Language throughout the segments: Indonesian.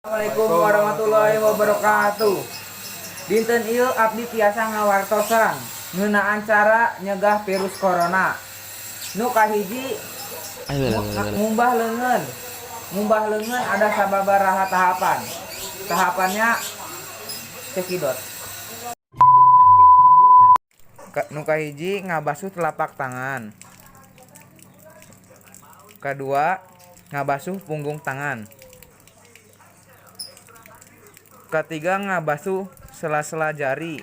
Assalamualaikum warahmatullahi wabarakatuh. Dinten ieu abdi tiasa ngawartosan ngeunaan cara nyegah virus corona. Nu kahiji ngumbah leungeun. Ngumbah leungeun ada sababaraha tahapan. Tahapannya cekidot. Nu kahiji ngabasuh telapak tangan. Kedua, ngabasuh punggung tangan. Ketiga, ngabasuh sela-sela jari.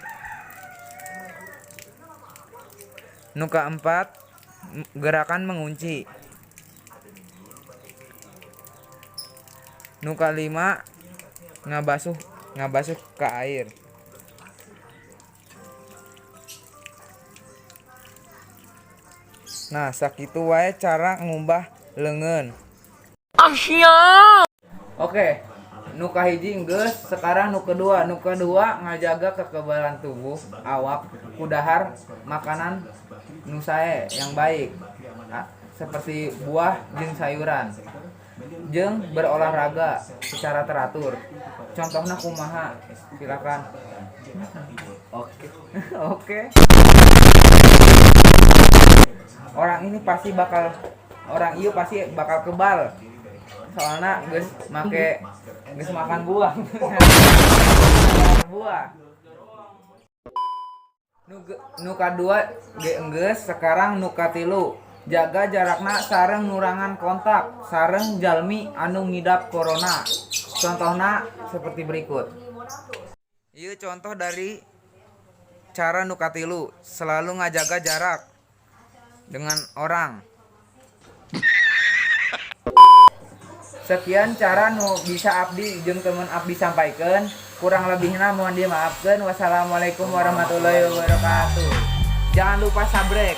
Nu keempat, gerakan mengunci. Nu kalima, ngabasuh ke air. Nah, sakitu wae cara ngumbah leungeun. Oke, nu kahiji geus, sekarang nu kedua ngajaga kekebalan tubuh awak kudahar makanan nu sae yang baik, seperti buah jeung sayuran, jeung berolahraga secara teratur. Contohnya kumaha? Silakan. Oke. Orang ieu pasti bakal kebal. Soalnya geus makan buah. Buah. Nu kadua geus, sekarang nu katilu. Jaga jarakna sareng ngurangan kontak sareng jalmi anu ngidap corona. Contohna seperti berikut. Ieu contoh dari cara nu katilu, selalu ngajaga jarak dengan orang. Sekian cara nu bisa abdi jeung teman abdi sampaikan. Kurang lebihna mohon dimaafkan. Wassalamualaikum warahmatullahi wabarakatuh. Jangan lupa sabrek.